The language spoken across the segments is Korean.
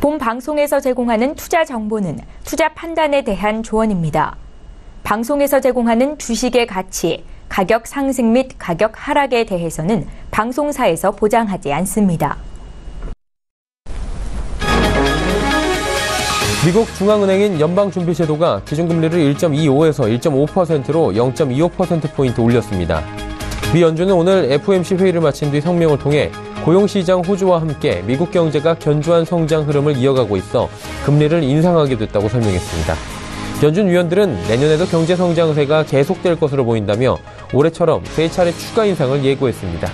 본 방송에서 제공하는 투자 정보는 투자 판단에 대한 조언입니다. 방송에서 제공하는 주식의 가치, 가격 상승 및 가격 하락에 대해서는 방송사에서 보장하지 않습니다. 미국 중앙은행인 연방준비제도가 기준금리를 1.25에서 1.5%로 0.25%포인트 올렸습니다. 미 연준은 오늘 FOMC 회의를 마친 뒤 성명을 통해 고용시장 호조와 함께 미국 경제가 견조한 성장 흐름을 이어가고 있어 금리를 인상하게 됐다고 설명했습니다. 연준 위원들은 내년에도 경제 성장세가 계속될 것으로 보인다며 올해처럼 3차례 추가 인상을 예고했습니다.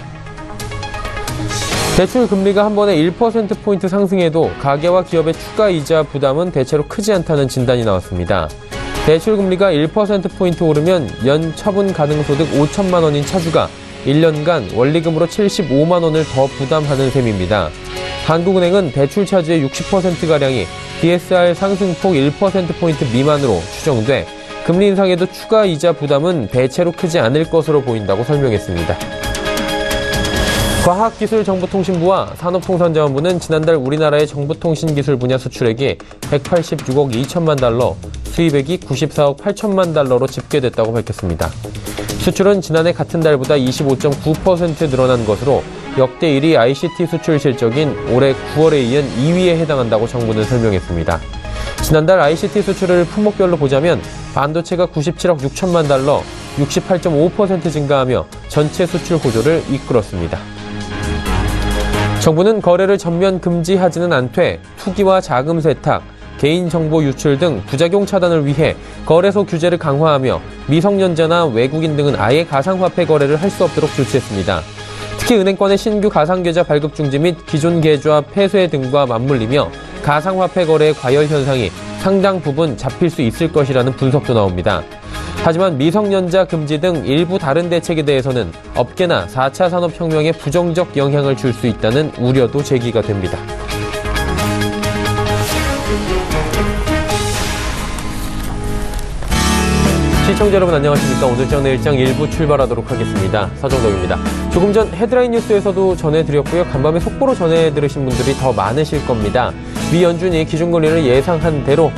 대출 금리가 한 번에 1%포인트 상승해도 가계와 기업의 추가 이자 부담은 대체로 크지 않다는 진단이 나왔습니다. 대출 금리가 1%포인트 오르면 연 처분 가능 소득 5천만 원인 차주가 1년간 원리금으로 75만 원을 더 부담하는 셈입니다. 한국은행은 대출 차주의 60%가량이 DSR 상승폭 1%포인트 미만으로 추정돼 금리 인상에도 추가 이자 부담은 대체로 크지 않을 것으로 보인다고 설명했습니다. 과학기술정보통신부와 산업통상자원부는 지난달 우리나라의 정보통신기술 분야 수출액이 186억 2천만 달러, 수입액이 94억 8천만 달러로 집계됐다고 밝혔습니다. 수출은 지난해 같은 달보다 25.9% 늘어난 것으로 역대 1위 ICT 수출 실적인 올해 9월에 이은 2위에 해당한다고 정부는 설명했습니다. 지난달 ICT 수출을 품목별로 보자면 반도체가 97억 6천만 달러, 68.5% 증가하며 전체 수출 호조를 이끌었습니다. 정부는 거래를 전면 금지하지는 않되 투기와 자금 세탁, 개인정보 유출 등 부작용 차단을 위해 거래소 규제를 강화하며 미성년자나 외국인 등은 아예 가상화폐 거래를 할 수 없도록 조치했습니다. 특히 은행권의 신규 가상계좌 발급 중지 및 기존 계좌 폐쇄 등과 맞물리며 가상화폐 거래의 과열 현상이 상당 부분 잡힐 수 있을 것이라는 분석도 나옵니다. 하지만 미성년자 금지 등 일부 다른 대책에 대해서는 업계나 4차 산업혁명에 부정적 영향을 줄 수 있다는 우려도 제기가 됩니다. 시청자 여러분 안녕하십니까. 오늘장 내일장 1부 출발하도록 하겠습니다. 서정덕입니다. 조금 전 헤드라인 뉴스에서도 전해드렸고요. 간밤에 속보로 전해들으신 분들이 더 많으실 겁니다. 미 연준이 기준금리를 예상한 대로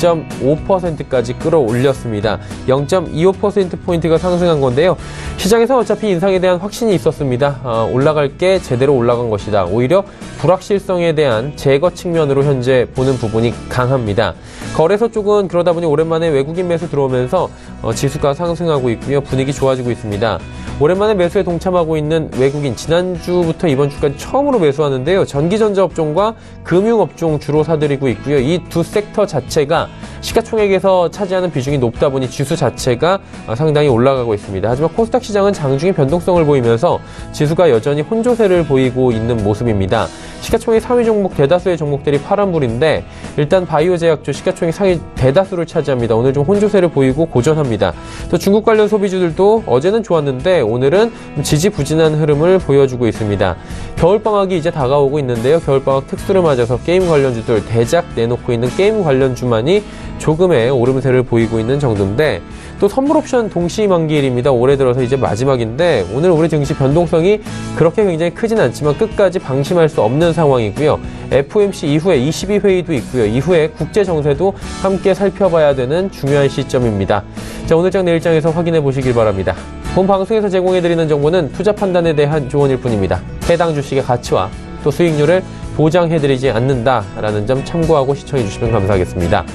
1.5%까지 끌어올렸습니다. 0.25%포인트가 상승한 건데요. 시장에서 어차피 인상에 대한 확신이 있었습니다. 올라갈 게 제대로 올라간 것이다. 오히려 불확실성에 대한 제거 측면으로 현재 보는 부분이 강합니다. 거래소 쪽은 그러다 보니 오랜만에 외국인 매수 들어오면서 지수가 상승하고 있고요. 분위기 좋아지고 있습니다. 오랜만에 매수에 동참하고 있는 외국인, 지난주부터 이번 주까지 처음으로 매수하는데요. 전기전자업종과 금융업종 주로 사들이고 있고요. 이 두 섹터 자체가 시가총액에서 차지하는 비중이 높다 보니 지수 자체가 상당히 올라가고 있습니다. 하지만 코스닥 시장은 장중에 변동성을 보이면서 지수가 여전히 혼조세를 보이고 있는 모습입니다. 시가총액 상위 종목 대다수의 종목들이 파란불인데 일단 바이오제약주 시가총액 상위 대다수를 차지합니다. 오늘 좀 혼조세를 보이고 고전합니다. 또 중국 관련 소비주들도 어제는 좋았는데 오늘은 지지부진한 흐름을 보여주고 있습니다. 겨울방학이 이제 다가오고 있는데요. 겨울방학 특수를 맞아서 게임 관련주들 대작 내놓고 있는 게임 관련주만이 조금의 오름세를 보이고 있는 정도인데 또 선물옵션 동시만기일입니다. 올해 들어서 이제 마지막인데 오늘 우리 증시 변동성이 그렇게 굉장히 크진 않지만 끝까지 방심할 수 없는 상황이고요. FOMC 이후에 22회의도 있고요. 이후에 국제정세도 함께 살펴봐야 되는 중요한 시점입니다. 자, 오늘장 내일장에서 확인해 보시길 바랍니다. 본 방송에서 제공해드리는 정보는 투자 판단에 대한 조언일 뿐입니다. 해당 주식의 가치와 또 수익률을 보장해드리지 않는다라는 점 참고하고 시청해주시면 감사하겠습니다.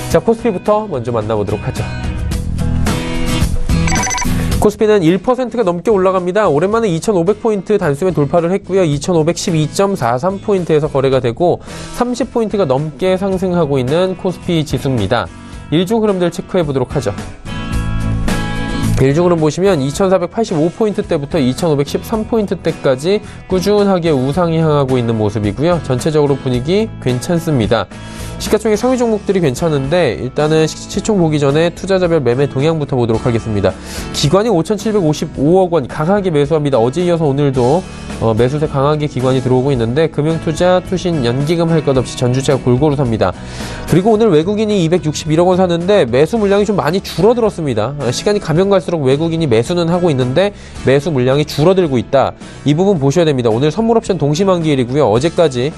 자, 코스피부터 먼저 만나보도록 하죠. 코스피는 1%가 넘게 올라갑니다. 오랜만에 2,500포인트 단숨에 돌파를 했고요. 2,512.43포인트에서 거래가 되고 30포인트가 넘게 상승하고 있는 코스피 지수입니다. 일중 흐름들 체크해보도록 하죠. 일중 흐름 보시면 2,485포인트 때부터 2,513포인트 때까지 꾸준하게 우상이 향하고 있는 모습이고요. 전체적으로 분위기 괜찮습니다. 시가총액 상위 종목들이 괜찮은데 일단은 시총 보기 전에 투자자별 매매 동향부터 보도록 하겠습니다. 기관이 5,755억 원 강하게 매수합니다. 어제 이어서 오늘도 매수세 강하게 기관이 들어오고 있는데 금융투자, 투신, 연기금 할 것 없이 전주체가 골고루 삽니다. 그리고 오늘 외국인이 261억 원 샀는데 매수 물량이 좀 많이 줄어들었습니다. 시간이 가면 갈수록 외국인이 매수는 하고 있는데 매수 물량이 줄어들고 있다. 이 부분 보셔야 됩니다. 오늘 선물옵션 동시만기일이고요. 어제까지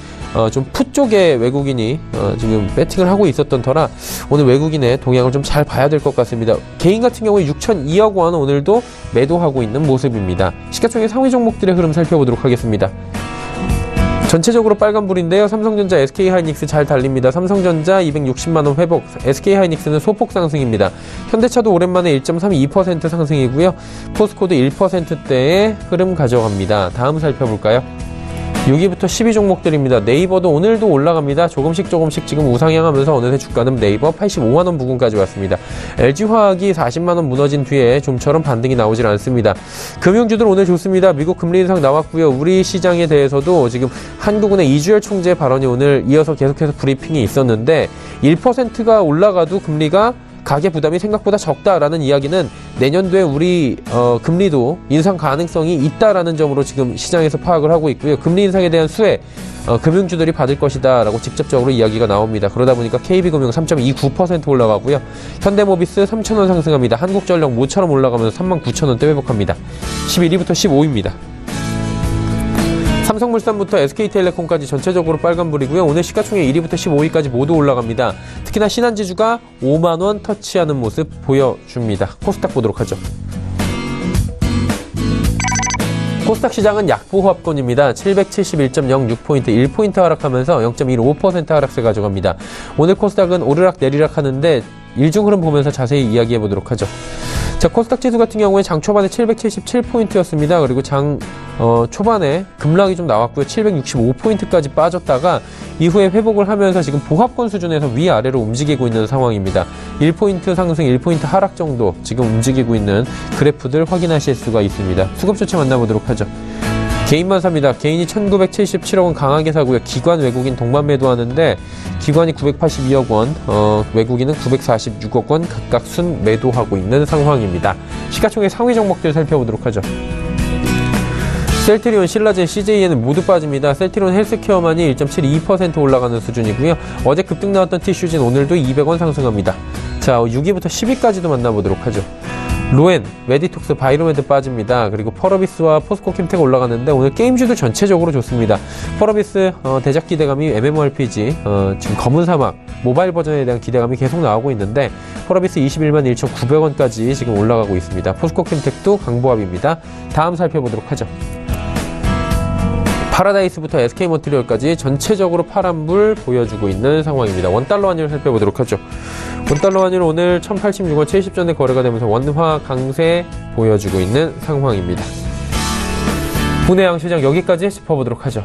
좀 푸 쪽에 외국인이 지금 배팅을 하고 있었던 터라 오늘 외국인의 동향을 좀 잘 봐야 될 것 같습니다. 개인 같은 경우에 6,002억 원 오늘도 매도하고 있는 모습입니다. 시가총액 상위 종목들의 흐름 살펴보도록 하겠습니다. 전체적으로 빨간불인데요. 삼성전자, SK하이닉스 잘 달립니다. 삼성전자 260만원 회복, SK하이닉스는 소폭 상승입니다. 현대차도 오랜만에 1.32% 상승이고요. 포스코도 1%대의 흐름 가져갑니다. 다음 살펴볼까요? 6위부터 10위 종목들입니다. 네이버도 오늘도 올라갑니다. 조금씩 지금 우상향하면서 어느새 주가는 네이버 85만원 부근까지 왔습니다. LG화학이 40만원 무너진 뒤에 좀처럼 반등이 나오질 않습니다. 금융주들 오늘 좋습니다. 미국 금리 인상 나왔고요. 우리 시장에 대해서도 지금 한국은행 이주열 총재 발언이 오늘 이어서 계속해서 브리핑이 있었는데 1%가 올라가도 금리가 가계 부담이 생각보다 적다라는 이야기는 내년도에 우리 금리도 인상 가능성이 있다라는 점으로 지금 시장에서 파악을 하고 있고요. 금리 인상에 대한 수혜 금융주들이 받을 것이다 라고 직접적으로 이야기가 나옵니다. 그러다 보니까 KB금융 3.29% 올라가고요. 현대모비스 3,000원 상승합니다. 한국전력 모처럼 올라가면서 39,000원대 회복합니다. 11위부터 15위입니다. 삼성물산부터 SK텔레콤까지 전체적으로 빨간불이고요. 오늘 시가총액 1위부터 15위까지 모두 올라갑니다. 특히나 신한지주가 5만원 터치하는 모습 보여줍니다. 코스닥 보도록 하죠. 코스닥 시장은 약보합권입니다. 771.06포인트 1포인트 하락하면서 0.15% 하락세 가져갑니다. 오늘 코스닥은 오르락 내리락 하는데 일중 흐름 보면서 자세히 이야기해 보도록 하죠. 자, 코스닥 지수 같은 경우에 장 초반에 777포인트였습니다. 그리고 장 초반에 급락이 좀 나왔고요. 765포인트까지 빠졌다가 이후에 회복을 하면서 지금 보합권 수준에서 위아래로 움직이고 있는 상황입니다. 1포인트 상승, 1포인트 하락 정도 지금 움직이고 있는 그래프들 확인하실 수가 있습니다. 수급 조치 만나보도록 하죠. 개인만 삽니다. 개인이 1977억 원 강하게 사고요. 기관 외국인 동반 매도하는데 기관이 982억 원, 외국인은 946억 원 각각 순 매도하고 있는 상황입니다. 시가총액 상위 종목들 살펴보도록 하죠. 셀트리온, 신라젠, CJ에는 모두 빠집니다. 셀트리온 헬스케어만이 1.72% 올라가는 수준이고요. 어제 급등 나왔던 티슈진 오늘도 200원 상승합니다. 자, 6위부터 10위까지도 만나보도록 하죠. 로엔, 메디톡스, 바이로메드 빠집니다. 그리고 펄어비스와 포스코캠텍 올라가는데 오늘 게임주들 전체적으로 좋습니다. 펄어비스 대작 기대감이 MMORPG 지금 검은 사막 모바일 버전에 대한 기대감이 계속 나오고 있는데 펄어비스 21만 1,900원까지 지금 올라가고 있습니다. 포스코캠텍도 강보합입니다. 다음 살펴보도록 하죠. 파라다이스부터 SK머티리얼까지 전체적으로 파란불 보여주고 있는 상황입니다. 원달러 환율 살펴보도록 하죠. 원달러 환율 오늘 1086원 70전에 거래가 되면서 원화 강세 보여주고 있는 상황입니다. 국내 양시장 여기까지 짚어보도록 하죠.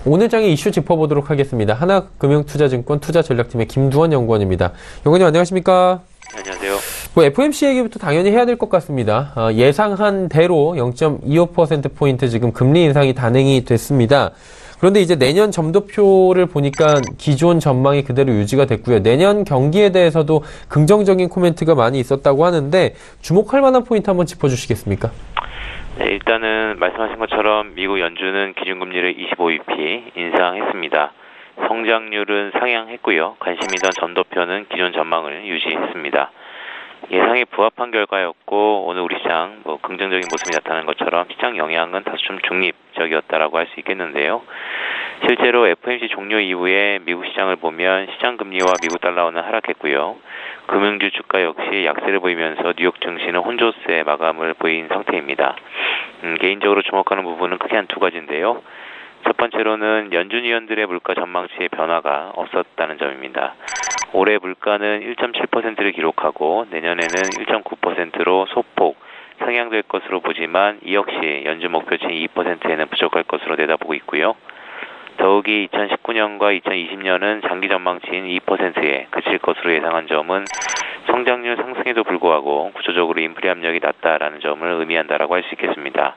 오늘 장의 이슈 짚어보도록 하겠습니다. 하나금융투자증권 투자전략팀의 김두원 연구원입니다. 연구원님 안녕하십니까? 안녕하세요. FOMC 얘기부터 당연히 해야 될 것 같습니다. 예상한 대로 0.25%포인트 지금 금리 인상이 단행이 됐습니다. 그런데 이제 내년 점도표를 보니까 기존 전망이 그대로 유지가 됐고요. 내년 경기에 대해서도 긍정적인 코멘트가 많이 있었다고 하는데 주목할 만한 포인트 한번 짚어주시겠습니까? 네, 일단은 말씀하신 것처럼 미국 연준은 기준금리를 25bp 인상했습니다. 성장률은 상향했고요. 관심이던 점도표는 기존 전망을 유지했습니다. 예상에 부합한 결과였고 오늘 우리 시장 긍정적인 모습이 나타난 것처럼 시장 영향은 다소 좀 중립적이었다라고 할 수 있겠는데요. 실제로 FOMC 종료 이후에 미국 시장을 보면 시장 금리와 미국 달러는 하락했고요. 금융주 주가 역시 약세를 보이면서 뉴욕 증시는 혼조세 마감을 보인 상태입니다. 개인적으로 주목하는 부분은 크게 한 두 가지인데요. 첫 번째로는 연준 위원들의 물가 전망치의 변화가 없었다는 점입니다. 올해 물가는 1.7%를 기록하고 내년에는 1.9%로 소폭 상향될 것으로 보지만 이 역시 연준 목표치인 2%에는 부족할 것으로 내다보고 있고요. 더욱이 2019년과 2020년은 장기 전망치인 2%에 그칠 것으로 예상한 점은 성장률 상승에도 불구하고 구조적으로 인플레 압력이 낮다라는 점을 의미한다라고 할 수 있겠습니다.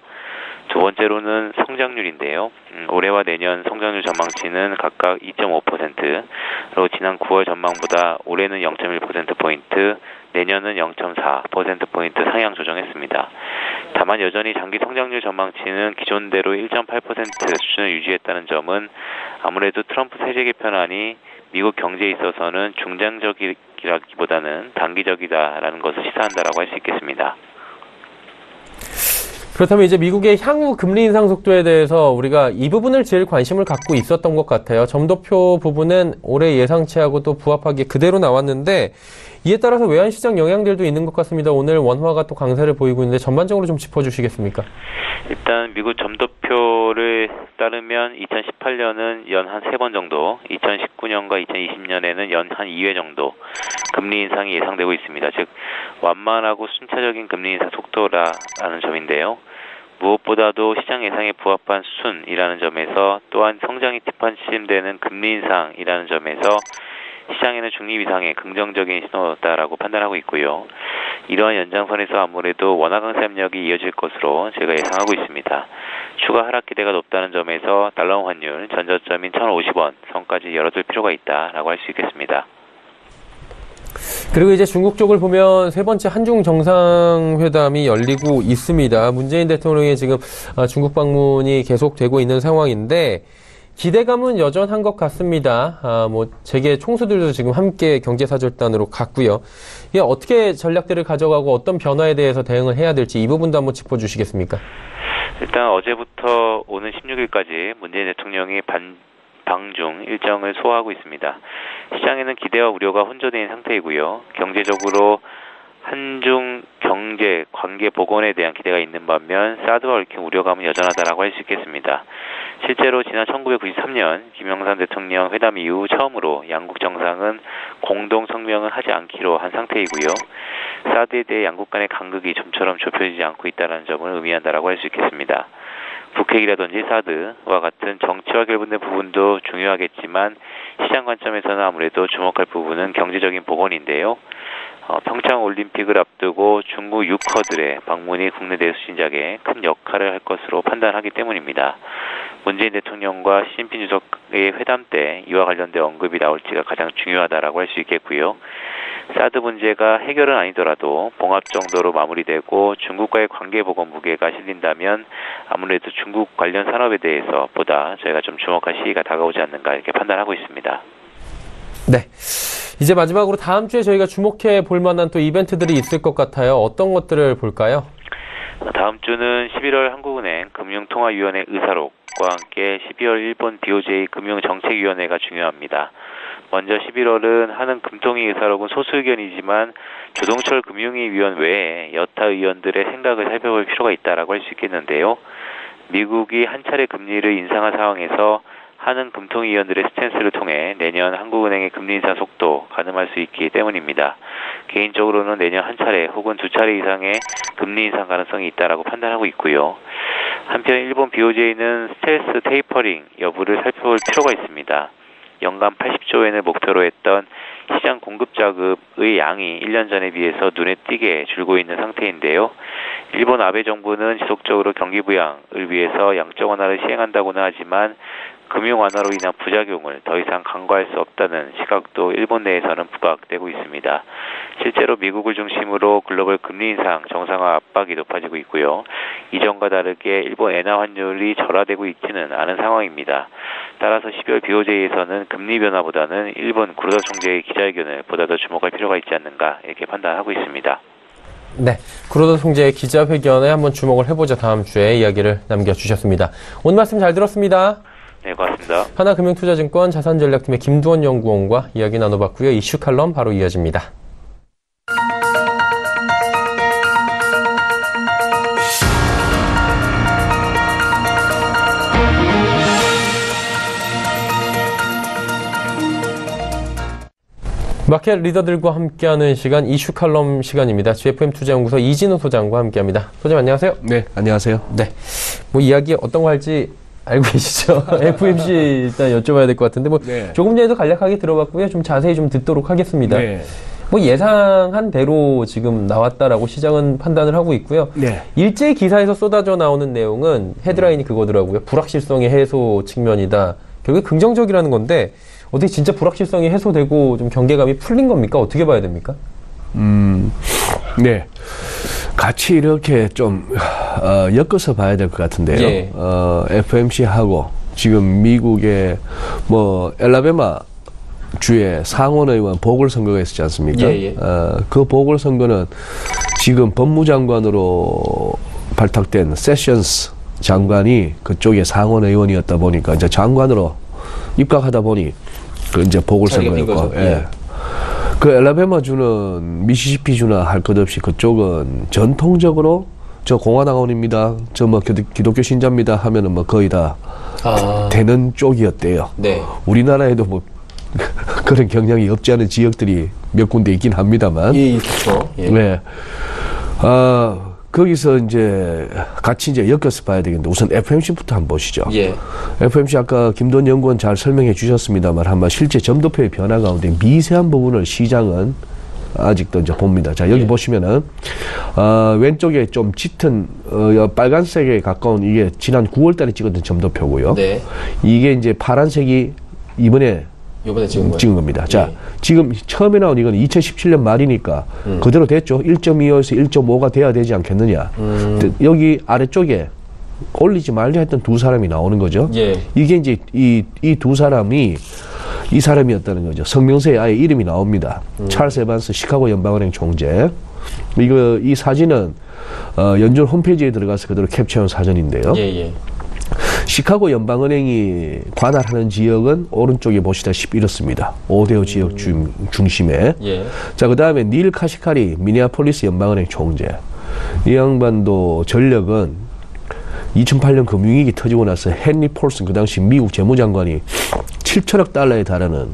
두 번째로는 성장률인데요. 올해와 내년 성장률 전망치는 각각 2.5%로 지난 9월 전망보다 올해는 0.1%포인트, 내년은 0.4%포인트 상향 조정했습니다. 다만 여전히 장기 성장률 전망치는 기존대로 1.8% 수준을 유지했다는 점은 아무래도 트럼프 세제 개편안이 미국 경제에 있어서는 중장기적이라기보다는 단기적이다라는 것을 시사한다라고 할 수 있겠습니다. 그렇다면 이제 미국의 향후 금리 인상 속도에 대해서 우리가 이 부분을 제일 관심을 갖고 있었던 것 같아요. 점도표 부분은 올해 예상치하고 또 부합하게 그대로 나왔는데 이에 따라서 외환시장 영향들도 있는 것 같습니다. 오늘 원화가 또 강세를 보이고 있는데 전반적으로 좀 짚어주시겠습니까? 일단 미국 점도표를 따르면 2018년은 연 한 3번 정도, 2019년과 2020년에는 연 한 2회 정도 금리 인상이 예상되고 있습니다. 즉 완만하고 순차적인 금리 인상 속도라는 점인데요. 무엇보다도 시장 예상에 부합한 수준이라는 점에서 또한 성장이 뒷받침되는 금리 인상이라는 점에서 시장에는 중립 이상의 긍정적인 신호다라고 판단하고 있고요. 이러한 연장선에서 아무래도 원화 강세 압력이 이어질 것으로 제가 예상하고 있습니다. 추가 하락 기대가 높다는 점에서 달러 환율 전저점인 1,050원 선까지 열어둘 필요가 있다라고 할 수 있겠습니다. 그리고 이제 중국 쪽을 보면 세 번째 한중 정상회담이 열리고 있습니다. 문재인 대통령의 지금 중국 방문이 계속되고 있는 상황인데 기대감은 여전한 것 같습니다. 재계 총수들도 지금 함께 경제사절단으로 갔고요. 이게 어떻게 전략들을 가져가고 어떤 변화에 대해서 대응을 해야 될지 이 부분도 한번 짚어주시겠습니까? 일단 어제부터 오는 16일까지 문재인 대통령이 방중 일정을 소화하고 있습니다. 시장에는 기대와 우려가 혼조되어 있는 상태이고요. 경제적으로 한중 경제 관계 복원에 대한 기대가 있는 반면 사드와 얽힌 우려감은 여전하다라고 할 수 있겠습니다. 실제로 지난 1993년 김영삼 대통령 회담 이후 처음으로 양국 정상은 공동 성명을 하지 않기로 한 상태이고요. 사드에 대해 양국 간의 간극이 좀처럼 좁혀지지 않고 있다는 점을 의미한다라고 할 수 있겠습니다. 북핵이라든지 사드와 같은 정치와 결부된 부분도 중요하겠지만 시장 관점에서는 아무래도 주목할 부분은 경제적인 복원인데요. 평창 올림픽을 앞두고 중국 유커들의 방문이 국내 내수 진작에 큰 역할을 할 것으로 판단하기 때문입니다. 문재인 대통령과 시진핑 주석의 회담 때 이와 관련된 언급이 나올지가 가장 중요하다라고 할 수 있겠고요. 사드 문제가 해결은 아니더라도 봉합 정도로 마무리되고 중국과의 관계 복원 무게가 실린다면 아무래도 중국 관련 산업에 대해서 보다 저희가 좀 주목할 시기가 다가오지 않는가 이렇게 판단하고 있습니다. 네. 이제 마지막으로 다음 주에 저희가 주목해 볼 만한 또 이벤트들이 있을 것 같아요. 어떤 것들을 볼까요? 다음 주는 11월 한국은행 금융통화위원회 의사록과 함께 12월 일본 BOJ 금융정책위원회가 중요합니다. 먼저 11월은 한은 금통위 의사록은 소수 의견이지만 조동철 금융위 위원 외에 여타 의원들의 생각을 살펴볼 필요가 있다라고 할 수 있겠는데요. 미국이 한 차례 금리를 인상한 상황에서 한은 금통위원들의 스탠스를 통해 내년 한국은행의 금리 인상 속도 가늠할 수 있기 때문입니다. 개인적으로는 내년 한 차례 혹은 두 차례 이상의 금리 인상 가능성이 있다라고 판단하고 있고요. 한편 일본 BOJ는 스텔스 테이퍼링 여부를 살펴볼 필요가 있습니다. 연간 80조 엔을 목표로 했던 시장 공급 자금의 양이 1년 전에 비해서 눈에 띄게 줄고 있는 상태인데요. 일본 아베 정부는 지속적으로 경기 부양을 위해서 양적 완화를 시행한다고는 하지만 금융 완화로 인한 부작용을 더 이상 간과할 수 없다는 시각도 일본 내에서는 부각되고 있습니다. 실제로 미국을 중심으로 글로벌 금리 인상 정상화 압박이 높아지고 있고요. 이전과 다르게 일본 엔화 환율이 절하되고 있지는 않은 상황입니다. 따라서 12월 BOJ에서는 금리 변화보다는 일본 구로다 총재의 기자회견을 보다 더 주목할 필요가 있지 않는가 이렇게 판단하고 있습니다. 네, 구로다 총재의 기자회견에 한번 주목을 해보자 다음 주에 이야기를 남겨주셨습니다. 오늘 말씀 잘 들었습니다. 네, 고맙습니다. 하나금융투자증권 자산전략팀의 김두원 연구원과 이야기 나눠봤고요. 이슈 칼럼 바로 이어집니다. 마켓 리더들과 함께하는 시간 이슈 칼럼 시간입니다. GFM 투자연구소 이진우 소장과 함께합니다. 소장님 안녕하세요. 네, 안녕하세요. 네, 이야기 어떤 거 할지 알고 계시죠? FMC 일단 여쭤봐야 될 것 같은데 네. 조금 전에도 간략하게 들어봤고요. 좀 자세히 좀 듣도록 하겠습니다. 네. 예상한 대로 지금 나왔다라고 시장은 판단을 하고 있고요. 네. 일제히 기사에서 쏟아져 나오는 내용은 헤드라인이 그거더라고요. 불확실성의 해소 측면이다. 결국에 긍정적이라는 건데 어떻게 진짜 불확실성이 해소되고 좀 경계감이 풀린 겁니까? 어떻게 봐야 됩니까? 네. 같이 이렇게 좀, 엮어서 봐야 될 것 같은데요. 예. FMC하고 지금 미국의 엘라베마 주에 상원의원 보궐선거가 있었지 않습니까? 예, 예. 그 보궐선거는 지금 법무장관으로 발탁된 세션스 장관이 그쪽에 상원의원이었다 보니까 이제 장관으로 입각하다 보니 그 이제 보궐선거였고, 예. 그 엘라베마 주는 미시시피 주나 할 것 없이 그쪽은 전통적으로 저 공화당원입니다. 저 뭐 기독교 신자입니다 하면은 뭐 거의 다 되는 쪽이었대요. 네. 우리나라에도 뭐 그런 경향이 없지 않은 지역들이 몇 군데 있긴 합니다만. 예, 그렇죠. 예. 네. 거기서 이제 같이 이제 엮어서 봐야 되겠는데 우선 FMC부터 한번 보시죠. 예. FMC 아까 김돈 연구원 잘 설명해 주셨습니다만 한번 실제 점도표의 변화 가운데 미세한 부분을 시장은 아직도 이제 봅니다. 자, 여기 보시면은, 왼쪽에 좀 짙은, 빨간색에 가까운 이게 지난 9월 달에 찍었던 점도표고요. 네. 이게 이제 파란색이 이번에 찍은 겁니다. 자, 지금 처음에 나온 이건 2017년 말이니까 그대로 됐죠. 1.25에서 1.5가 돼야 되지 않겠느냐. 여기 아래쪽에 올리지 말려 했던 두 사람이 나오는 거죠. 예. 이게 이제 이 두 사람이 이 사람이었다는 거죠. 성명서에 아예 이름이 나옵니다. 찰스 에반스 시카고 연방은행 총재. 이 사진은 연준 홈페이지에 들어가서 그대로 캡처한 사진인데요. 예. 시카고 연방은행이 관할하는 지역은 오른쪽에 보시다시피 이렇습니다. 오데오 지역 중심에. 예. 자, 그 다음에 닐 카시카리 미네아폴리스 연방은행 총재. 이 양반도 전력은 2008년 금융위기 터지고 나서 헨리 폴슨 그 당시 미국 재무장관이 7천억 달러에 달하는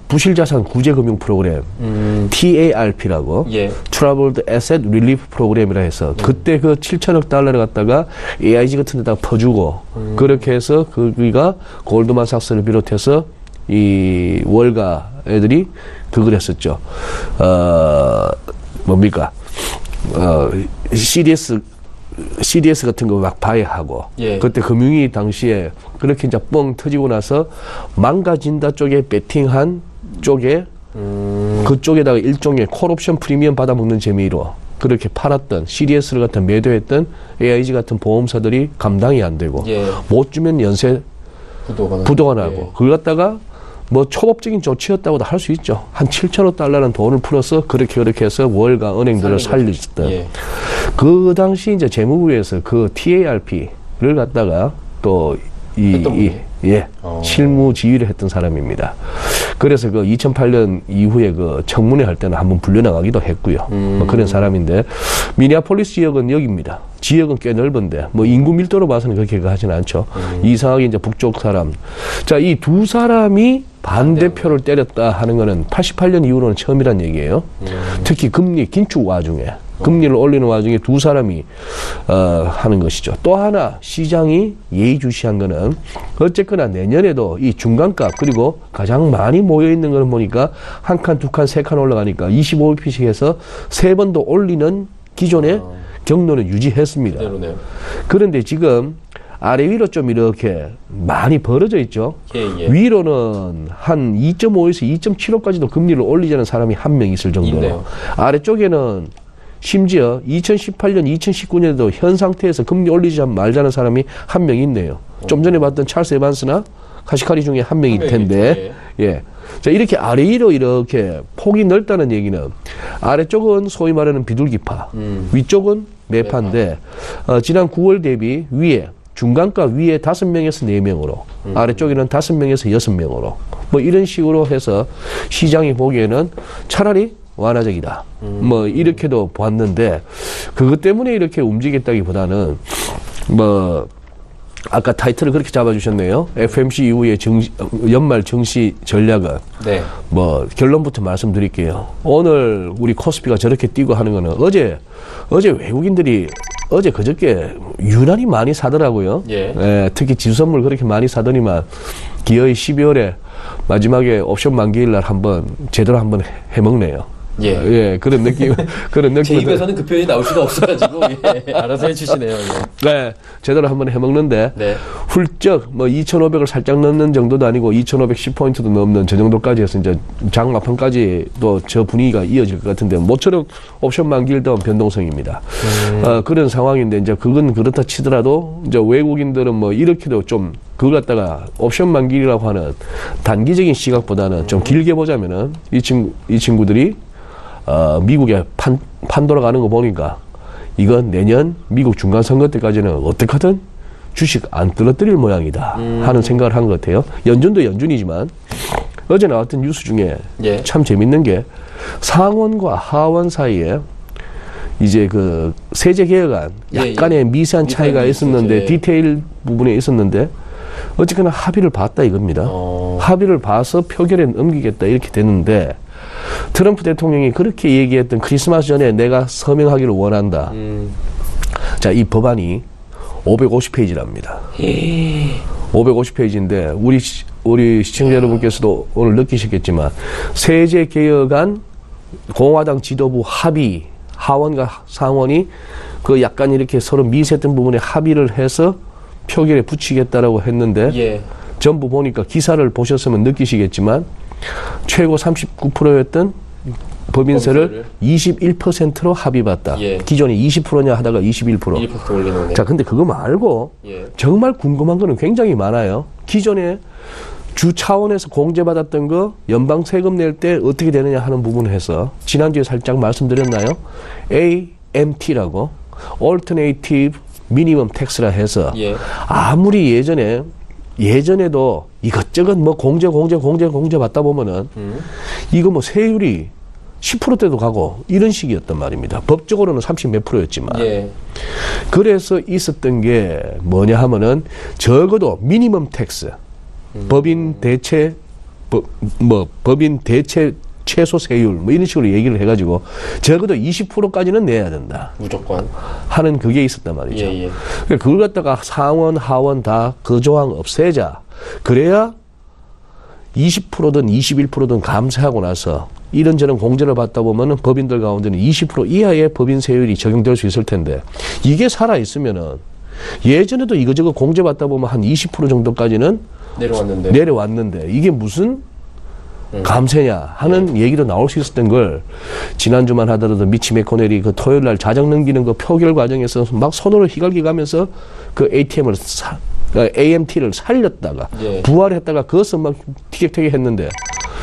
부실자산 구제금융 프로그램 TARP라고 Troubled Asset Relief 프로그램이라 해서 그때 그 7천억 달러를 갖다가 AIG 같은 데다가 퍼주고 그렇게 해서 거기가 골드만삭스를 비롯해서 이 월가 애들이 그걸 했었죠. 뭡니까? CDS 같은 거 막 바해하고 그때 금융위 당시에 그렇게 이제 뻥 터지고 나서 망가진다 쪽에 베팅한 쪽에 그쪽에다가 일종의 콜옵션 프리미엄 받아먹는 재미로 그렇게 팔았던 CDS를 갖다 매도했던 AIG 같은 보험사들이 감당이 안 되고 못 주면 연쇄 부도가 나고 그걸 갖다가 뭐 초법적인 조치였다고도 할 수 있죠. 한 7천억 달러는 돈을 풀어서 그렇게 해서 월가 은행들을 살렸던. 그 당시 이제 재무부에서 그 TARP를 갖다가 또 실무 지휘를 했던 사람입니다. 그래서 그 2008년 이후에 그 청문회 할 때는 한번 불려나가기도 했고요. 뭐 그런 사람인데 미네아폴리스 지역은 여기입니다. 지역은 꽤 넓은데 뭐 인구 밀도로 봐서는 그렇게 하지는 않죠. 이상하게 이제 북쪽 사람. 자, 이 두 사람이 반대표를 때렸다 하는 거는 88년 이후로는 처음이란 얘기예요. 특히 금리 긴축 와중에 금리를 올리는 와중에 두 사람이 하는 것이죠. 또 하나 시장이 예의주시한 거는 어쨌거나 내년에도 이 중간가 그리고 가장 많이 모여있는 거는 보니까 한 칸, 두 칸, 세 칸 올라가니까 25bp씩 해서 세 번 더 올리는 기존의 경로는 유지했습니다. 그런데 지금 아래 위로 좀 이렇게 많이 벌어져 있죠. 위로는 한 2.5에서 2.75까지도 금리를 올리자는 사람이 한 명 있을 정도로 아래쪽에는 심지어 2018년, 2019년에도 현 상태에서 금리 올리지 말자는 사람이 한 명 있네요. 좀 전에 봤던 찰스 에반스나 카시카리 중에 한 명일 텐데, 자, 이렇게 아래 위로 이렇게 폭이 넓다는 얘기는 아래쪽은 소위 말하는 비둘기파, 위쪽은 매파인데, 지난 9월 대비 위에, 중간가 위에 5명에서 4명으로, 아래쪽에는 5명에서 6명으로, 뭐 이런 식으로 해서 시장이 보기에는 차라리 완화적이다. 뭐 이렇게도 봤는데 그것 때문에 이렇게 움직였다기보다는 뭐 아까 타이틀을 그렇게 잡아주셨네요. FMC 이후의 연말 증시 전략은 뭐 결론부터 말씀드릴게요. 오늘 우리 코스피가 저렇게 뛰고 하는 거는 어제 외국인들이 어제 그저께 유난히 많이 사더라고요. 특히 지수선물 그렇게 많이 사더니만 기어이 12월에 마지막에 옵션 만기일 날 제대로 한번 해먹네요. 그런 느낌. 제 입에서는 그 표현이 나올 수가 없어가지고, 알아서 해주시네요. 제대로 한번 해먹는데, 훌쩍, 2,500을 살짝 넘는 정도도 아니고, 2,510포인트도 넘는 저 정도까지 해서 이제 장마평까지도 저 분위기가 이어질 것 같은데, 모처럼 옵션 만기일 동안 변동성입니다. 그런 상황인데, 이제 그건 그렇다 치더라도, 이제 외국인들은 이렇게도 좀 그걸 갖다가 옵션 만기라고 하는 단기적인 시각보다는 좀 길게 보자면은 이 친구들이 미국에 판 돌아가는 거 보니까 이건 내년 미국 중간 선거 때까지는 어떻게든 주식 안 떨어뜨릴 모양이다 하는 생각을 한 것 같아요. 연준도 연준이지만 어제 나왔던 뉴스 중에 예. 참 재밌는 게 상원과 하원 사이에 이제 그 세제 개혁안 약간의 미세한 차이가 있었는데 디테일 부분에 있었는데 어쨌거나 합의를 봤다 이겁니다. 합의를 봐서 표결에 넘기겠다 이렇게 됐는데 트럼프 대통령이 그렇게 얘기했던 크리스마스 전에 내가 서명하기를 원한다. 자, 이 법안이 550페이지랍니다. 550페이지인데 우리 시청자 여러분께서도 오늘 느끼셨겠지만 세제 개혁안 공화당 지도부 합의 하원과 상원이 그 약간 이렇게 서로 미세했던 부분에 합의를 해서 표결에 붙이겠다라고 했는데 예. 전부 보니까 기사를 보셨으면 느끼시겠지만 최고 39%였던 법인세를 21%로 합의봤다. 예. 기존에 20%냐 하다가 21%. 1% 올리는 자, 근데 그거 말고 예. 정말 궁금한 거는 굉장히 많아요. 기존에 주 차원에서 공제받았던 거 연방 세금 낼 때 어떻게 되느냐 하는 부분을 해서 지난주에 살짝 말씀드렸나요? AMT라고 Alternative Minimum Tax라 해서 예. 아무리 예전에도 이것저것 뭐 공제 받다 보면은 이거 뭐 세율이 10%대도 가고 이런 식이었단 말입니다. 법적으로는 30 몇 %였지만. 예. 그래서 있었던 게 뭐냐 하면은 적어도 미니멈 텍스, 법인 대체 최소 세율 뭐 이런 식으로 얘기를 해가지고 적어도 20%까지는 내야 된다. 무조건 하는 그게 있었단 말이죠. 예, 예. 그러니까 그걸 갖다가 상원, 하원 다 그 조항 없애자. 그래야 20%든 21%든 감세하고 나서 이런저런 공제를 받다 보면은 법인들 가운데는 20% 이하의 법인 세율이 적용될 수 있을 텐데 이게 살아 있으면은 예전에도 이거저거 공제 받다 보면 한 20% 정도까지는 내려왔는데 이게 무슨 감세냐 하는 얘기도 나올 수 있었던 걸 지난주만 하더라도 미치 매코넬이 그 토요일 날 자정 넘기는 그 표결 과정에서 막 손으로 휘갈기가면서 그 AMT를 살렸다가 예. 부활했다가 그것을 막 티격태격 했는데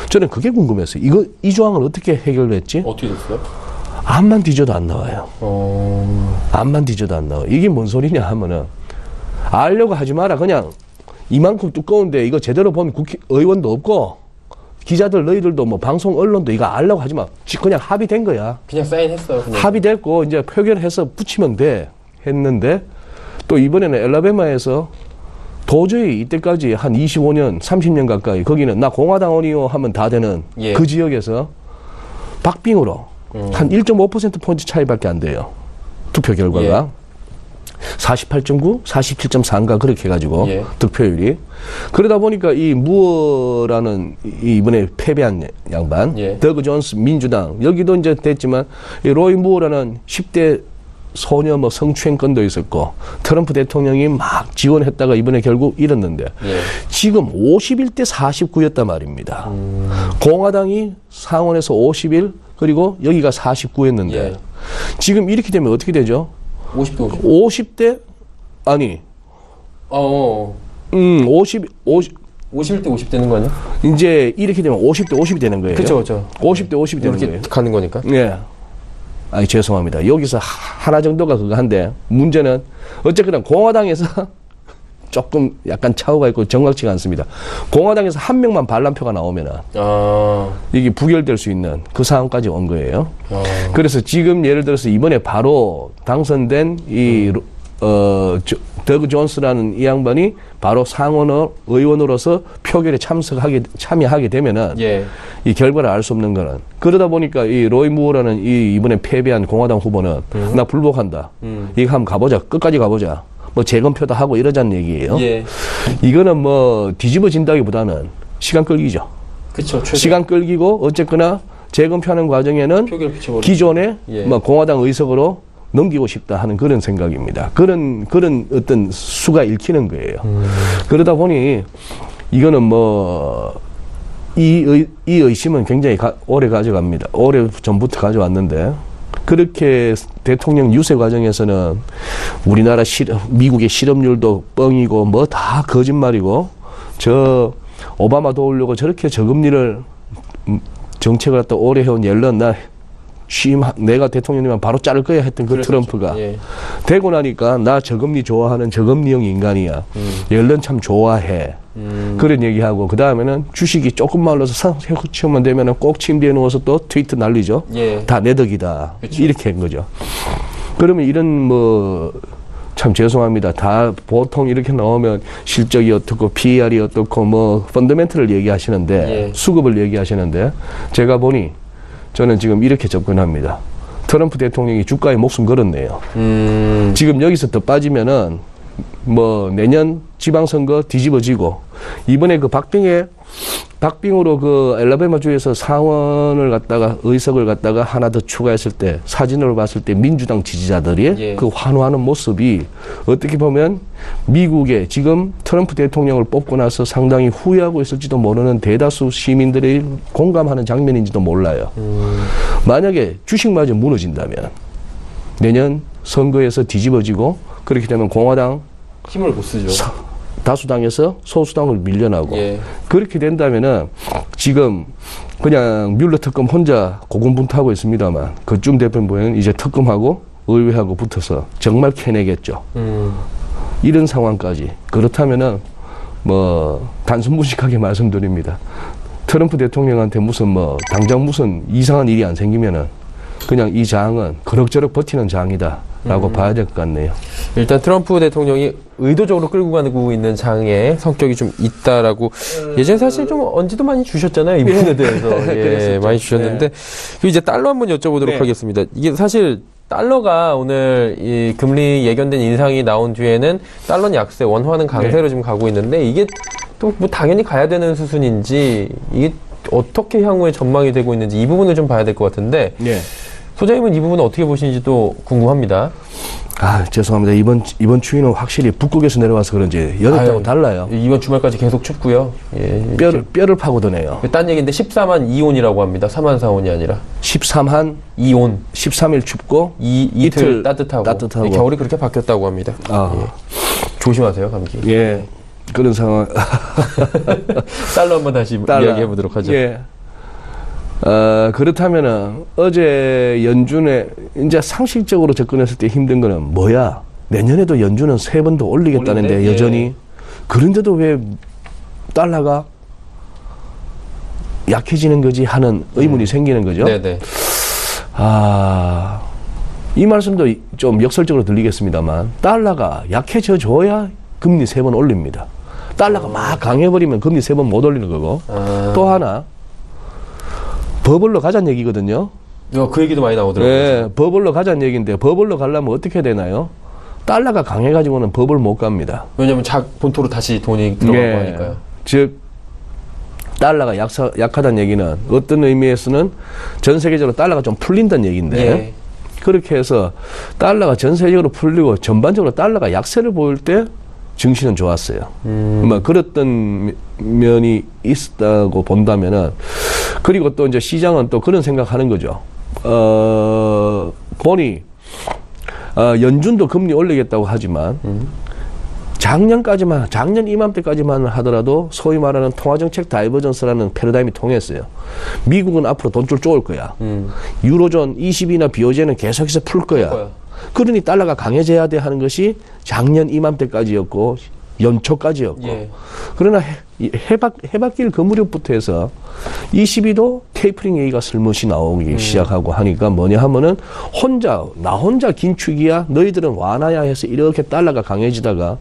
저는 그게 궁금했어요. 이 조항을 어떻게 해결했지? 어떻게 됐어요? 암만 뒤져도 안 나와요. 암만 뒤져도 안 나와요. 이게 뭔 소리냐 하면은 알려고 하지 마라. 그냥 이만큼 두꺼운데 이거 제대로 보면 의원도 없고 기자들 너희들도 뭐 방송 언론도 이거 알려고 하지 마. 그냥 합의된 거야. 그냥 사인했어요. 그냥. 합의됐고 이제 표결해서 붙이면 돼 했는데 또 이번에는 엘라베마에서 도저히 이때까지 한 25년, 30년 가까이 거기는 나 공화당원이요 하면 다 되는 예. 그 지역에서 박빙으로 한 1.5%포인트 차이밖에 안 돼요. 투표 결과가. 예. 48.9, 47.4인가 그렇게 해가지고 예. 득표율이. 그러다 보니까 이 무어라는 이번에 패배한 양반, 예. 더그 존스 민주당 여기도 이제 됐지만 이 로이 무어라는 10대 소녀 뭐 성추행 건도 있었고 트럼프 대통령이 막 지원했다가 이번에 결국 잃었는데 예. 지금 51대 49였단 말입니다. 공화당이 상원에서 51 그리고 여기가 49였는데 예. 지금 이렇게 되면 어떻게 되죠? 50대 50대 아니 50대 50 되는 거 아니야? 이제 이렇게 되면 50대 50이 되는 거예요. 그렇죠. 50대 50이 되는 거예요. 이렇게 가는 거니까. 예. 아니 죄송합니다. 여기서 하나 정도가 그거 한데 문제는 어쨌거나 공화당에서 조금 약간 차후가 있고 정확치가 않습니다. 공화당에서 한 명만 반란표가 나오면은 이게 부결될 수 있는 그 상황까지 온 거예요. 그래서 지금 예를 들어서 이번에 바로 당선된 이 더그 존스라는 이 양반이 바로 상원 의원으로서 표결에 참여하게 되면은 예. 이 결과를 알 수 없는 거는 그러다 보니까 이 로이 무어라는 이 이번에 패배한 공화당 후보는 나 불복한다. 이거 한번 가보자. 끝까지 가보자. 뭐 재검표도 하고 이러자는 얘기예요. 예. 이거는 뭐 뒤집어진다기보다는 시간 끌기죠. 그렇죠. 시간 끌기고 어쨌거나 재검표하는 과정에는 기존의 예. 뭐 공화당 의석으로 넘기고 싶다 하는 그런 생각입니다. 그런 어떤 수가 읽히는 거예요. 그러다 보니 이거는 뭐 이 의심은 굉장히 오래 가져갑니다. 오래 전부터 가져왔는데 그렇게 대통령 유세 과정에서는 우리나라 미국의 실업률도 뻥이고 뭐 다 거짓말이고 저 오바마 도우려고 저렇게 저금리를 정책을 갖다 오래 해온 옐런 내가 대통령이면 바로 자를 거야 했던 그 트럼프가 예. 되고 나니까 나 저금리 좋아하는 저금리형 인간이야. 옐런 참 좋아해. 그런 얘기하고 그 다음에는 주식이 조금만 올라서 치우면 되면은 꼭 침대에 누워서 또 트위터 날리죠. 예. 다 내 덕이다. 그쵸. 이렇게 한 거죠. 그러면 이런 뭐 참 죄송합니다. 다 보통 이렇게 나오면 실적이 어떻고 PER이 어떻고 뭐 펀더멘털을 얘기하시는데 예. 수급을 얘기하시는데 제가 보니 저는 지금 이렇게 접근합니다. 트럼프 대통령이 주가에 목숨 걸었네요. 지금 여기서 더 빠지면은 뭐 내년 지방선거 뒤집어지고 이번에 그 박빙으로 그 엘라베마 주에서 상원을 갖다가 의석을 갖다가 하나 더 추가했을 때 사진으로 봤을 때 민주당 지지자들이 예. 그 환호하는 모습이 어떻게 보면 미국의 지금 트럼프 대통령을 뽑고 나서 상당히 후회하고 있을지도 모르는 대다수 시민들이 공감하는 장면인지도 몰라요. 만약에 주식마저 무너진다면 내년 선거에서 뒤집어지고 그렇게 되면 공화당 힘을 못 쓰죠. 다수당에서 소수당을 밀려나고 예. 그렇게 된다면은 지금 그냥 뮬러 특검 혼자 고군분투하고 있습니다만 그쯤 되면 이제 특검하고 의회하고 붙어서 정말 캐내겠죠. 이런 상황까지 그렇다면은 뭐 단순무식하게 말씀드립니다. 트럼프 대통령한테 무슨 뭐 당장 무슨 이상한 일이 안 생기면은 그냥 이 장은 그럭저럭 버티는 장이다라고 봐야 될 것 같네요. 일단 트럼프 대통령이 의도적으로 끌고 가고 있는 장의 성격이 좀 있다라고 예전에 사실 좀 언지도 많이 주셨잖아요. 이 부분에 대해서. 예, 많이 주셨는데 그리고 이제 달러 한번 여쭤보도록 하겠습니다. 이게 사실 달러가 오늘 이 금리 예견된 인상이 나온 뒤에는 달러는 약세, 원화는 강세로 지금 가고 있는데 이게 또 뭐 당연히 가야 되는 수순인지 이게 어떻게 향후에 전망이 되고 있는지 이 부분을 좀 봐야 될 것 같은데 소장님은 이 부분은 어떻게 보시는지도 궁금합니다. 아, 죄송합니다. 이번 추위는 확실히 북극에서 내려와서 그런지 여느 때하고 달라요. 이번 주말까지 계속 춥고요. 예, 뼈를 파고드네요. 딴 얘기인데 13한 2온이라고 합니다. 3한 4온이 아니라 13한 2온. 13일 춥고 이틀 따뜻하고. 겨울이 그렇게 바뀌었다고 합니다. 예. 조심하세요, 감기. 예. 그런 상황. 달러 한번 다시 이야기해 보도록 하죠. 예. 그렇다면은 어제 연준에 이제 상식적으로 접근했을 때 힘든 거는 뭐야? 내년에도 연준은 3번 더 올리겠다는데 여전히 그런데도 왜 달러가 약해지는 거지 하는 의문이 생기는 거죠. 네네. 이 말씀도 좀 역설적으로 들리겠습니다만 달러가 약해져 줘야 금리 3번 올립니다. 달러가 막 강해버리면 금리 3번 못 올리는 거고 또 하나 버블로 가자는 얘기거든요. 그 얘기도 많이 나오더라고요. 네, 버블로 가자는 얘기인데 버블로 가려면 어떻게 되나요? 달러가 강해가지고는 버블 못 갑니다. 왜냐하면 본토로 다시 돈이 들어가고 하니까요. 즉 달러가 약하다는 얘기는 어떤 의미에서는 전 세계적으로 달러가 좀 풀린다는 얘기인데 그렇게 해서 달러가 전 세계적으로 풀리고 전반적으로 달러가 약세를 보일 때 증시는 좋았어요. 뭐 그랬던 면이 있었다고 본다면은 그리고 또 이제 시장은 또 그런 생각하는 거죠. 보니 연준도 금리 올리겠다고 하지만 작년 이맘때까지만 하더라도 소위 말하는 통화정책 다이버전스라는 패러다임이 통했어요. 미국은 앞으로 돈줄 쪼을 거야. 유로존 20이나 BOJ는 계속해서 풀 거야. 그러니 달러가 강해져야 돼 하는 것이 작년 이맘때까지였고 연초까지였고 그러나 해바뀔 그 무렵부터 해서 22도 테이퍼링 얘기가 슬며시 나오기 시작하고 하니까 뭐냐 하면은 나 혼자 긴축이야 너희들은 완화야 해서 이렇게 달러가 강해지다가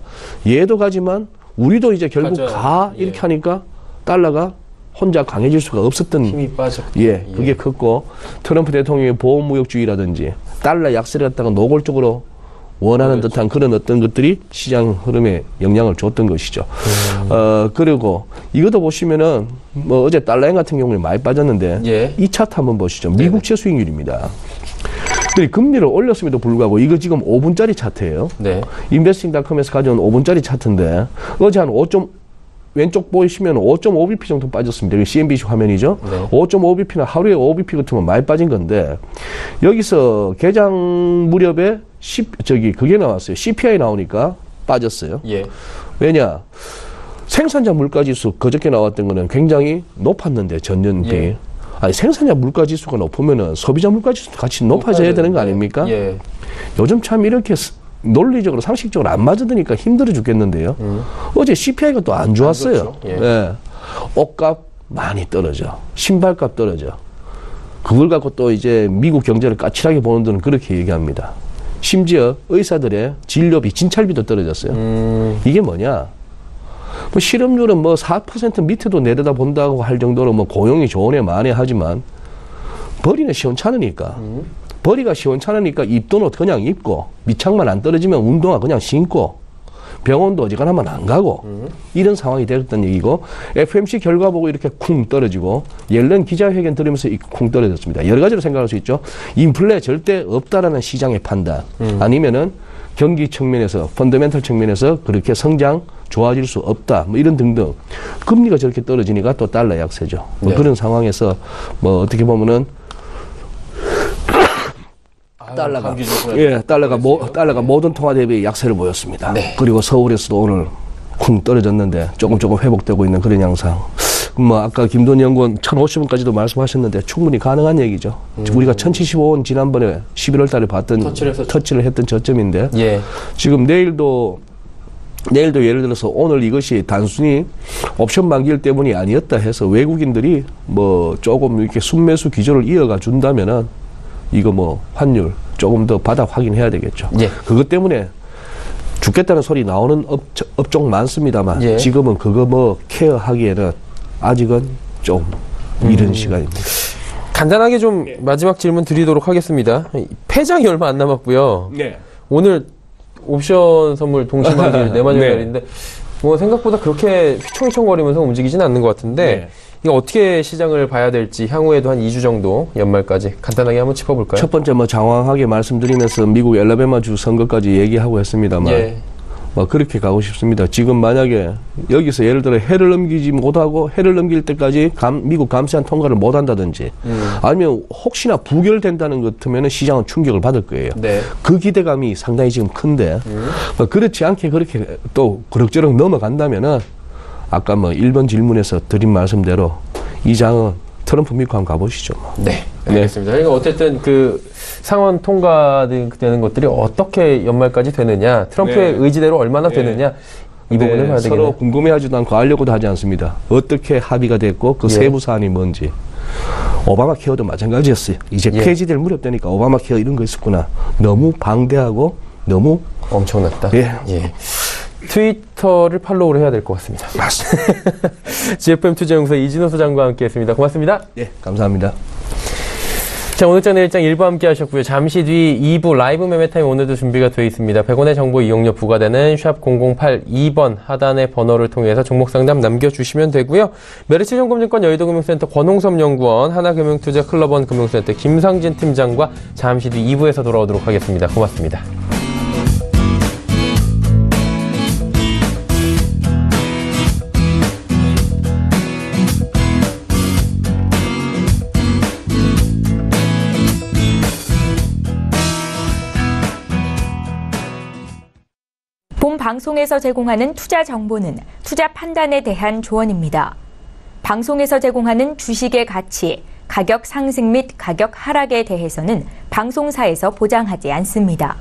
얘도 가지만 우리도 이제 결국 이렇게 하니까 달러가 혼자 강해질 수가 없었던 힘이 빠졌고 그게 컸고 트럼프 대통령의 보호무역주의라든지 달러 약세를 갖다가 노골적으로 원하는 듯한 그런 어떤 것들이 시장 흐름에 영향을 줬던 것이죠. 그리고 이것도 보시면은 뭐 어제 달러円같은 경우에 많이 빠졌는데 이 차트 한번 보시죠. 미국채 수익률입니다. 금리를 올렸음에도 불구하고 이거 지금 5분짜리 차트예요. 인베스팅닷컴에서 가져온 5분짜리 차트인데 어제 한 왼쪽 보시면 5.5bp 정도 빠졌습니다. 이게 CNBC 화면이죠. 네. 5.5bp나 하루에 5bp 같으면 많이 빠진 건데 여기서 개장 무렵에 그게 나왔어요. CPI 나오니까 빠졌어요. 예. 왜냐? 생산자 물가지수 그저께 나왔던 거는 굉장히 높았는데 전년 비. 예. 아니 생산자 물가지수가 높으면은 소비자 물가지수도 같이 높아져야 되는 거 아닙니까? 예. 요즘 참 이렇게 논리적으로 상식적으로 안 맞아드니까 힘들어 죽겠는데요. 어제 CPI가 또 안 좋았어요. 예. 예. 옷값 많이 떨어져. 신발값 떨어져. 그걸 갖고 또 이제 미국 경제를 까칠하게 보는 분은 그렇게 얘기합니다. 심지어 의사들의 진료비, 진찰비도 떨어졌어요. 이게 뭐냐? 뭐 실업률은 뭐 4% 밑에도 내려다 본다고 할 정도로 뭐 고용이 좋으네 마네 하지만 벌이는 시원찮으니까. 벌이가 시원찮으니까 입던 옷 그냥 입고 밑창만 안 떨어지면 운동화 그냥 신고 병원도 어지간하면 안 가고 이런 상황이 되었던 얘기고 FMC 결과 보고 이렇게 쿵 떨어지고 옐런 기자회견 들으면서 쿵 떨어졌습니다. 여러 가지로 생각할 수 있죠. 인플레 절대 없다라는 시장의 판단 아니면은 경기 측면에서 펀더멘털 측면에서 그렇게 성장 좋아질 수 없다 뭐 이런 등등 금리가 저렇게 떨어지니까 또 달러 약세죠. 뭐 네. 그런 상황에서 뭐 어떻게 보면은 달러가 모든 통화 대비 약세를 보였습니다. 네. 그리고 서울에서도 오늘 쿵 떨어졌는데 조금 회복되고 있는 그런 양상. 뭐 아까 김돈 연구원 1,050원까지도 말씀하셨는데 충분히 가능한 얘기죠. 우리가 1,075원 지난번에 11월 달에 봤던 터치를 했던 저점인데 예. 지금 내일도 예를 들어서 오늘 이것이 단순히 옵션 만기일 때문이 아니었다 해서 외국인들이 뭐 조금 이렇게 순매수 기조를 이어가 준다면은 이거 뭐 환율 조금 더 바닥 확인해야 되겠죠. 예. 그것 때문에 죽겠다는 소리 나오는 업종 많습니다만 예. 지금은 그거 뭐 케어하기에는 아직은 좀 이른 시간입니다. 간단하게 좀 마지막 질문 드리도록 하겠습니다. 폐장이 얼마 안 남았고요. 네. 오늘 옵션 선물 동시만기일 4만 원짜리인데 뭐 생각보다 그렇게 휘청휘청거리면서 움직이지는 않는 것 같은데 네. 이거 어떻게 시장을 봐야 될지 향후에도 한 2주 정도 연말까지 간단하게 한번 짚어볼까요? 첫 번째 뭐 장황하게 말씀드리면서 미국 엘라베마주 선거까지 얘기하고 했습니다만 예. 뭐 그렇게 가고 싶습니다. 지금 만약에 여기서 예를 들어 해를 넘기지 못하고 해를 넘길 때까지 미국 감세안 통과를 못 한다든지 아니면 혹시나 부결된다는 것 같으면 시장은 충격을 받을 거예요. 네. 그 기대감이 상당히 지금 큰데 뭐 그렇지 않게 그렇게 또 그럭저럭 넘어간다면은 아까 뭐 1번 질문에서 드린 말씀대로 이 장은 트럼프 믿고 한번 가보시죠. 네, 알겠습니다. 그러니까 어쨌든 그 상원 통과되는 것들이 어떻게 연말까지 되느냐, 트럼프의 의지대로 얼마나 되느냐 이 부분을 봐야 되겠네요. 서로 궁금해하지도 않고 알려고도 하지 않습니다. 어떻게 합의가 됐고 그 세부 사안이 뭔지. 오바마 케어도 마찬가지였어요. 이제 폐지될 무렵 되니까 오바마 케어 이런 거 있었구나. 너무 방대하고 너무 엄청났다. 예. 트위터를 팔로우를 해야 될 것 같습니다. 맞습니다. GFM 투자연구소 이진호 소장과 함께했습니다. 고맙습니다. 예, 감사합니다. 자, 오늘장 내일장 1부 함께 하셨고요. 잠시 뒤 2부 라이브 매매타임 오늘도 준비가 되어 있습니다. 100원의 정보 이용료 부과되는 샵 0082번 하단의 번호를 통해서 종목 상담 남겨주시면 되고요. 메리츠증권증권 여의도금융센터 권홍섭 연구원, 하나금융투자클럽원 금융센터 김상진 팀장과 잠시 뒤 2부에서 돌아오도록 하겠습니다. 고맙습니다. 본 방송에서 제공하는 투자 정보는 투자 판단에 대한 조언입니다. 방송에서 제공하는 주식의 가치, 가격 상승 및 가격 하락에 대해서는 방송사에서 보장하지 않습니다.